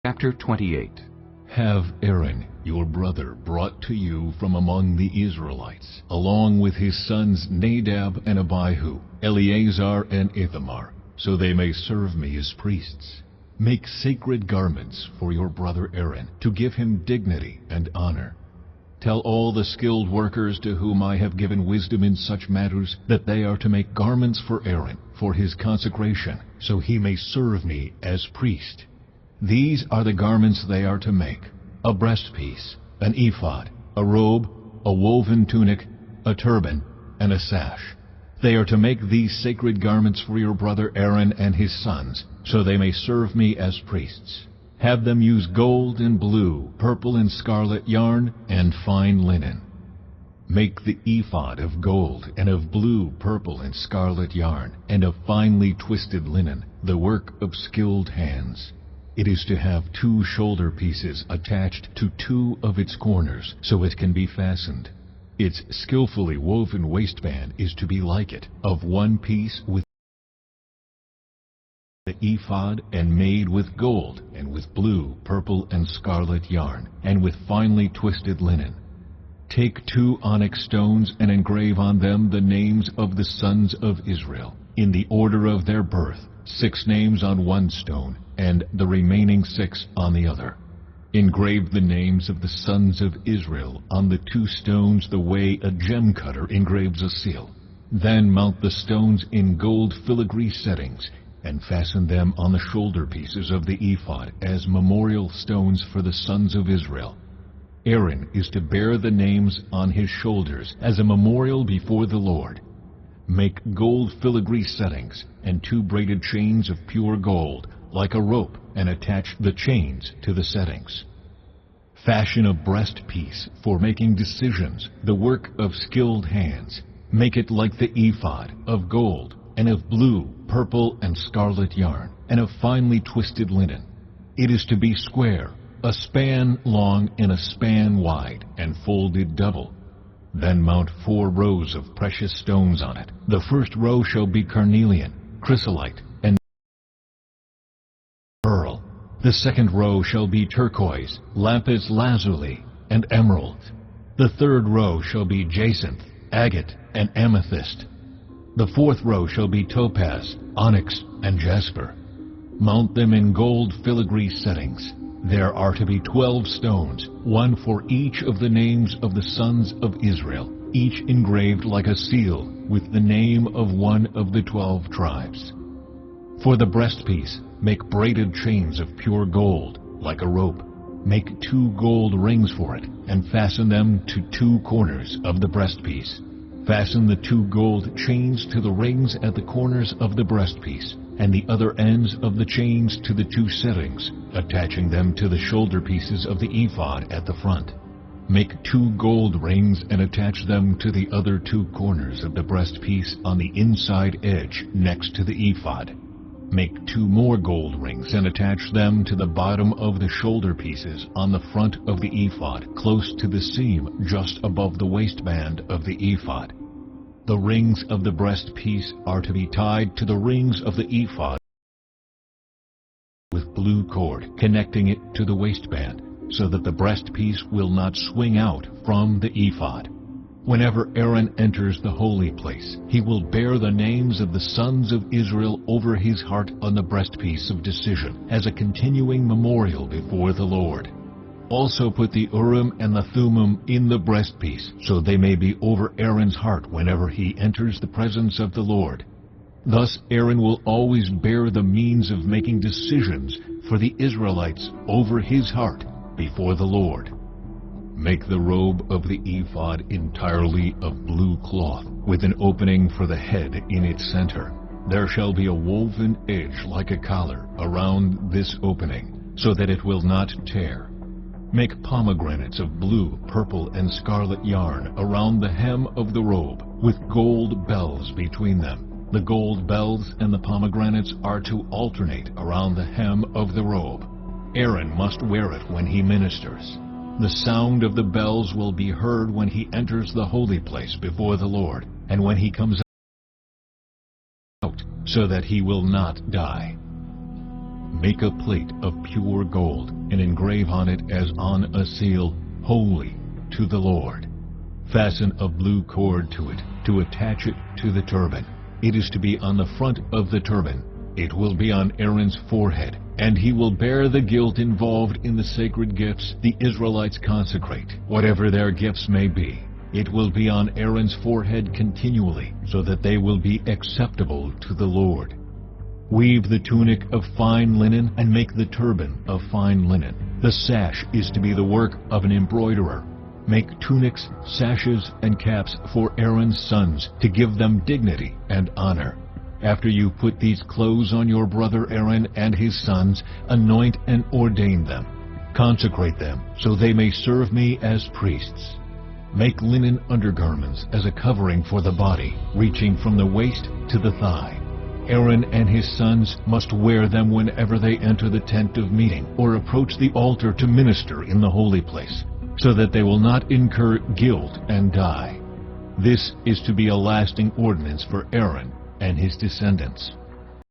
Chapter 28. Have Aaron, your brother, brought to you from among the Israelites, along with his sons Nadab and Abihu, Eleazar and Ithamar, so they may serve me as priests. Make sacred garments for your brother Aaron, to give him dignity and honor. Tell all the skilled workers to whom I have given wisdom in such matters that they are to make garments for Aaron, for his consecration, so he may serve me as priest. These are the garments they are to make: a breastpiece, an ephod, a robe, a woven tunic, a turban, and a sash. They are to make these sacred garments for your brother Aaron and his sons, so they may serve me as priests. Have them use gold and blue, purple and scarlet yarn, and fine linen. Make the ephod of gold and of blue, purple, and scarlet yarn, and of finely twisted linen, the work of skilled hands. It is to have 2 shoulder pieces attached to 2 of its corners, so it can be fastened. Its skillfully woven waistband is to be like it, of 1 piece with the ephod, and made with gold, and with blue, purple, and scarlet yarn, and with finely twisted linen. Take 2 onyx stones and engrave on them the names of the sons of Israel, in the order of their birth, 6 names on 1 stone, and the remaining 6 on the other. Engrave the names of the sons of Israel on the 2 stones the way a gem cutter engraves a seal. Then mount the stones in gold filigree settings, and fasten them on the shoulder pieces of the ephod as memorial stones for the sons of Israel. Aaron is to bear the names on his shoulders as a memorial before the Lord. Make gold filigree settings and 2 braided chains of pure gold, like a rope, and attach the chains to the settings. Fashion a breastpiece for making decisions, the work of skilled hands. Make it like the ephod, of gold, and of blue, purple, and scarlet yarn, and of finely twisted linen. It is to be square, a span long and a span wide, and folded double. Then mount 4 rows of precious stones on it. The first row shall be carnelian, chrysolite, and pearl. The second row shall be turquoise, lapis lazuli, and emerald. The third row shall be jacinth, agate, and amethyst. The 4th row shall be topaz, onyx, and jasper. Mount them in gold filigree settings. There are to be 12 stones, 1 for each of the names of the sons of Israel, each engraved like a seal with the name of one of the 12 tribes. For the breastpiece, make braided chains of pure gold, like a rope. Make 2 gold rings for it, and fasten them to 2 corners of the breastpiece. Fasten the 2 gold chains to the rings at the corners of the breastpiece, and the other ends of the chains to the 2 settings, attaching them to the shoulder pieces of the ephod at the front. Make 2 gold rings and attach them to the other 2 corners of the breastpiece on the inside edge next to the ephod. Make 2 more gold rings and attach them to the bottom of the shoulder pieces on the front of the ephod, close to the seam just above the waistband of the ephod. The rings of the breastpiece are to be tied to the rings of the ephod with blue cord, connecting it to the waistband, so that the breastpiece will not swing out from the ephod. Whenever Aaron enters the holy place, he will bear the names of the sons of Israel over his heart on the breastpiece of decision, as a continuing memorial before the Lord. Also put the Urim and the Thummim in the breastpiece, so they may be over Aaron's heart whenever he enters the presence of the Lord. Thus Aaron will always bear the means of making decisions for the Israelites over his heart before the Lord. Make the robe of the ephod entirely of blue cloth, with an opening for the head in its center. There shall be a woven edge like a collar around this opening, so that it will not tear. Make pomegranates of blue, purple, and scarlet yarn around the hem of the robe, with gold bells between them. The gold bells and the pomegranates are to alternate around the hem of the robe. Aaron must wear it when he ministers. The sound of the bells will be heard when he enters the holy place before the Lord, and when he comes out, so that he will not die. Make a plate of pure gold. and engrave on it as on a seal, Holy to the Lord. Fasten a blue cord to it, to attach it to the turban. It is to be on the front of the turban. It will be on Aaron's forehead, and he will bear the guilt involved in the sacred gifts the Israelites consecrate, whatever their gifts may be. It will be on Aaron's forehead continually, so that they will be acceptable to the Lord. Weave the tunic of fine linen and make the turban of fine linen. The sash is to be the work of an embroiderer. Make tunics, sashes, and caps for Aaron's sons, to give them dignity and honor. After you put these clothes on your brother Aaron and his sons, anoint and ordain them. Consecrate them, so they may serve me as priests. Make linen undergarments as a covering for the body, reaching from the waist to the thigh. Aaron and his sons must wear them whenever they enter the tent of meeting or approach the altar to minister in the holy place, so that they will not incur guilt and die. This is to be a lasting ordinance for Aaron and his descendants.